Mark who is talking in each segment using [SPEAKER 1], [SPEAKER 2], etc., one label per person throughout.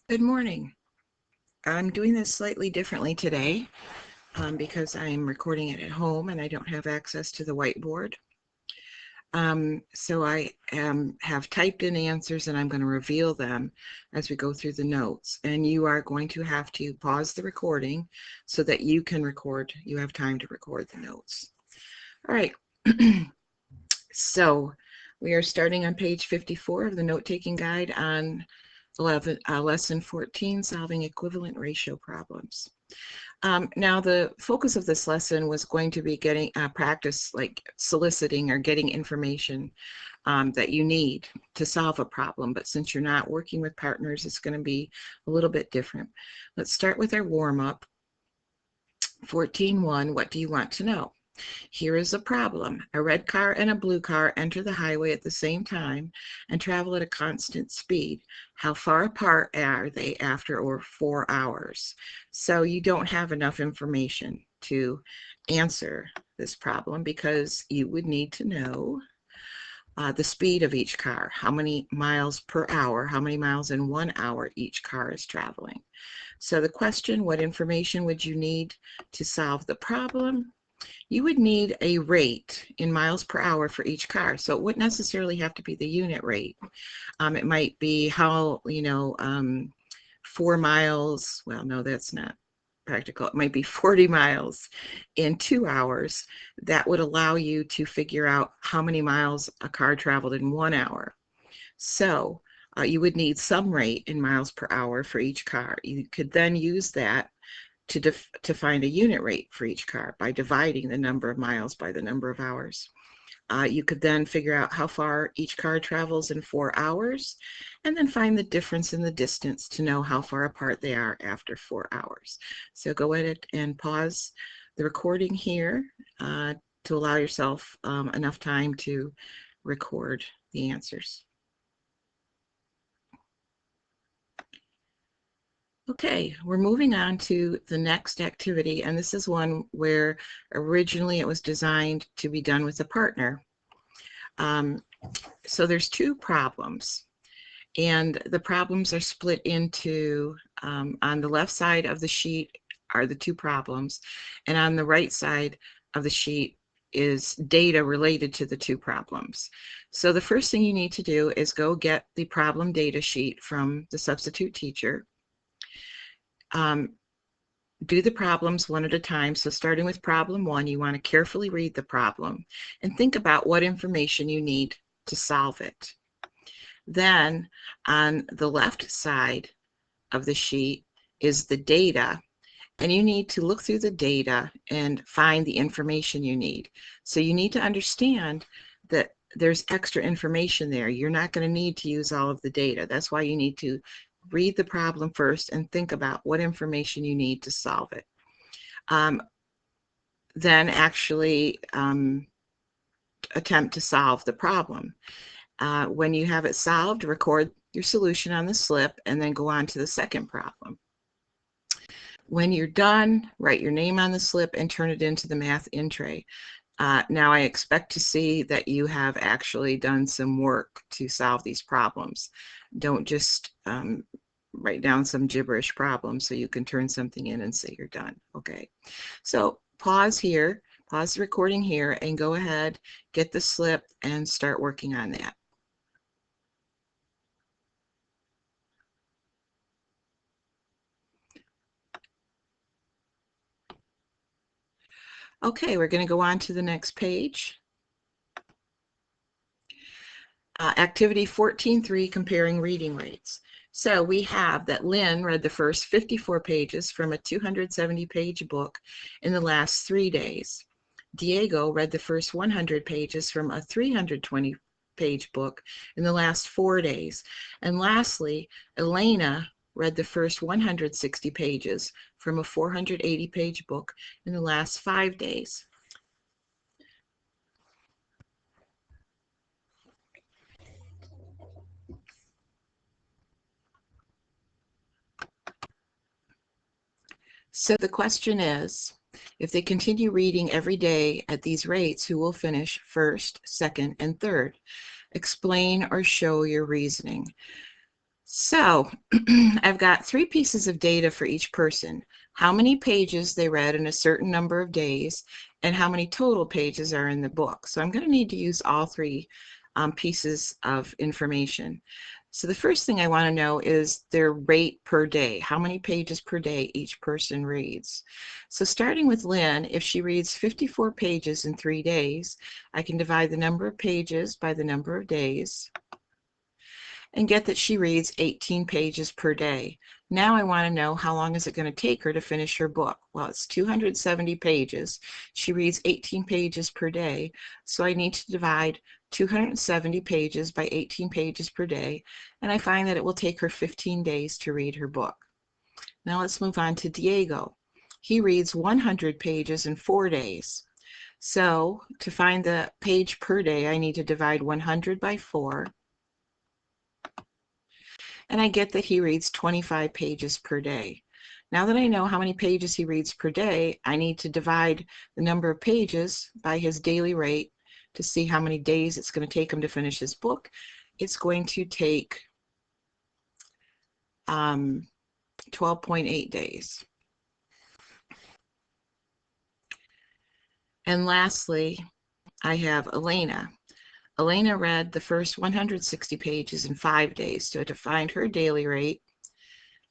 [SPEAKER 1] Good morning. I'm doing this slightly differently today because I'm recording it at home and I don't have access to the whiteboard. So I have typed in answers and I'm going to reveal them as we go through the notes. And you are going to have to pause the recording so that you can record. You have time to record the notes. All right. So we are starting on page 54 of the note-taking guide on lesson 14, solving equivalent ratio problems. Now, the focus of this lesson was going to be getting practice, like soliciting or getting information that you need to solve a problem. But since you're not working with partners, it's going to be a little bit different. Let's start with our warm-up. 14.1, what do you want to know? Here is a problem. A red car and a blue car enter the highway at the same time and travel at a constant speed. How far apart are they after 4 hours? So you don't have enough information to answer this problem because you would need to know the speed of each car, how many miles per hour, how many miles in 1 hour each car is traveling. So the question, what information would you need to solve the problem? You would need a rate in miles per hour for each car. So it wouldn't necessarily have to be the unit rate. It might be how, 4 miles, well, no, that's not practical. It might be 40 miles in 2 hours. That would allow you to figure out how many miles a car traveled in 1 hour. So you would need some rate in miles per hour for each car. You could then use that to find a unit rate for each car by dividing the number of miles by the number of hours. You could then figure out how far each car travels in 4 hours and then find the difference in the distance to know how far apart they are after 4 hours. So go ahead and pause the recording here to allow yourself enough time to record the answers. Okay, we're moving on to the next activity, and this is one where originally it was designed to be done with a partner. So there's 2 problems, and the problems are split into, on the left side of the sheet are the 2 problems, and on the right side of the sheet is data related to the 2 problems. So the first thing you need to do is go get the problem data sheet from the substitute teacher. Do the problems one at a time. So starting with problem 1, you want to carefully read the problem and think about what information you need to solve it. Then on the left side of the sheet is the data, and you need to look through the data and find the information you need. So you need to understand that there's extra information there. You're not going to need to use all of the data. That's why you need to read the problem first and think about what information you need to solve it. Then actually attempt to solve the problem. When you have it solved, record your solution on the slip and then go on to the second problem. When you're done, write your name on the slip and turn it into the math in tray. Now I expect to see that you have actually done some work to solve these problems. Don't just write down some gibberish problem so you can turn something in and say you're done. Okay, so pause here, pause the recording here, and go ahead, get the slip and start working on that. Okay, we're going to go on to the next page. Activity 14.3, comparing reading rates. So we have that Lynn read the first 54 pages from a 270-page book in the last 3 days. Diego read the first 100 pages from a 320-page book in the last 4 days. And lastly, Elena read the first 160 pages from a 480-page book in the last 5 days. So the question is, if they continue reading every day at these rates, who will finish first, second, and third? Explain or show your reasoning. So I've got 3 pieces of data for each person: how many pages they read in a certain number of days, and how many total pages are in the book. So I'm going to need to use all 3 pieces of information. So the first thing I want to know is their rate per day, how many pages per day each person reads. So starting with Lynn, if she reads 54 pages in 3 days, I can divide the number of pages by the number of days and get that she reads 18 pages per day. Now I want to know how long is it going to take her to finish her book. Well, it's 270 pages. She reads 18 pages per day, so I need to divide 270 pages by 18 pages per day, and I find that it will take her 15 days to read her book. Now let's move on to Diego. He reads 100 pages in 4 days. So to find the page per day, I need to divide 100 by 4, and I get that he reads 25 pages per day. Now that I know how many pages he reads per day, I need to divide the number of pages by his daily rate to see how many days it's going to take him to finish his book. It's going to take 12.8 days. And lastly, I have Elena. Elena read the first 160 pages in 5 days. So to find her daily rate,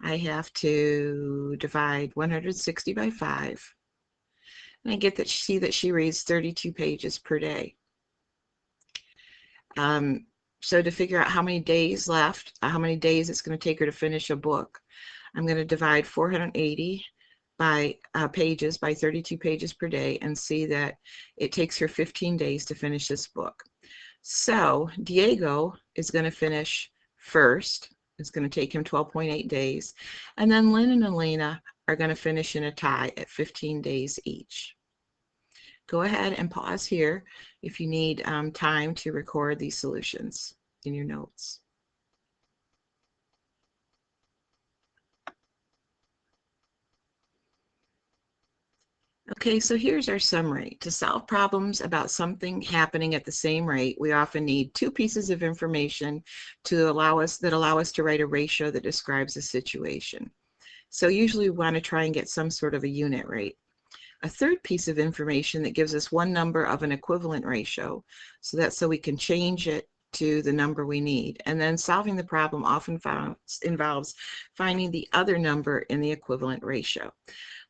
[SPEAKER 1] I have to divide 160 by 5, and I get that she reads 32 pages per day. So to figure out how many days left, how many days it's going to take her to finish a book, I'm going to divide 480 by pages by 32 pages per day and see that it takes her 15 days to finish this book. So Diego is going to finish first. It's going to take him 12.8 days. And then Lynn and Elena are going to finish in a tie at 15 days each. Go ahead and pause here if you need time to record these solutions in your notes. Okay, so here's our summary. To solve problems about something happening at the same rate, we often need 2 pieces of information to allow us to write a ratio that describes a situation. So usually we want to try and get some sort of a unit rate. A third piece of information that gives us one number of an equivalent ratio, so we can change it to the number we need. And then solving the problem often involves finding the other number in the equivalent ratio.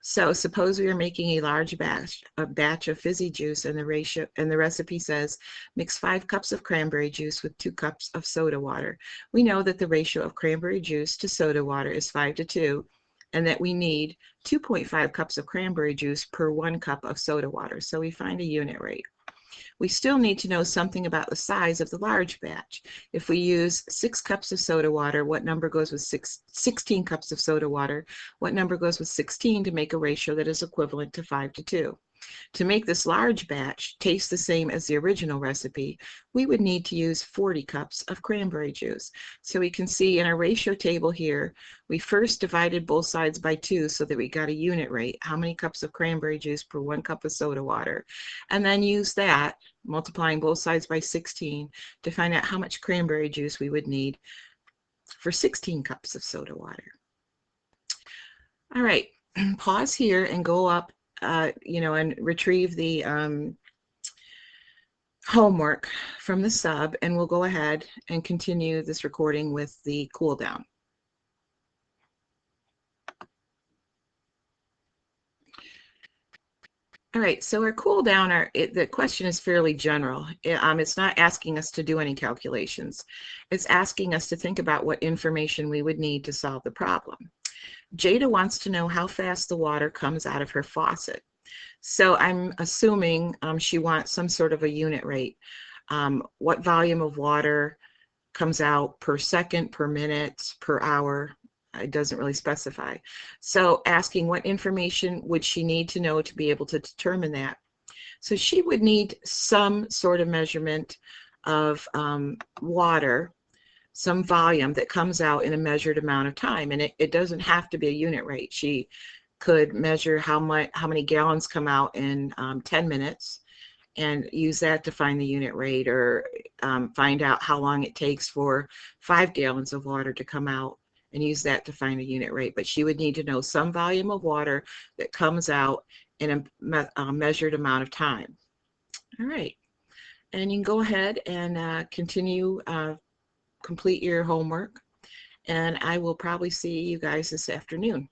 [SPEAKER 1] So suppose we are making a large batch of fizzy juice, and the recipe says mix 5 cups of cranberry juice with 2 cups of soda water. We know that the ratio of cranberry juice to soda water is 5 to 2, and that we need 2.5 cups of cranberry juice per 1 cup of soda water. So we find a unit rate. We still need to know something about the size of the large batch. If we use 6 cups of soda water, what number goes with 16 cups of soda water? What number goes with 16 to make a ratio that is equivalent to 5 to 2? To make this large batch taste the same as the original recipe, we would need to use 40 cups of cranberry juice. So we can see in our ratio table here, we first divided both sides by 2 so that we got a unit rate, how many cups of cranberry juice per 1 cup of soda water, and then use that, multiplying both sides by 16, to find out how much cranberry juice we would need for 16 cups of soda water. All right, pause here and go up and retrieve the homework from the sub, and we'll go ahead and continue this recording with the cool down. All right, so our cool down, the question is fairly general. It's not asking us to do any calculations. It's asking us to think about what information we would need to solve the problem. Jada wants to know how fast the water comes out of her faucet. So I'm assuming she wants some sort of a unit rate. What volume of water comes out per second, per minute, per hour? It doesn't really specify. So asking what information would she need to know to be able to determine that? So she would need some sort of measurement of water, some volume that comes out in a measured amount of time. And it doesn't have to be a unit rate. She could measure how many gallons come out in 10 minutes, and use that to find the unit rate, or find out how long it takes for 5 gallons of water to come out and use that to find a unit rate. But she would need to know some volume of water that comes out in a measured amount of time. All right, and you can go ahead and continue, complete your homework, and I will probably see you guys this afternoon.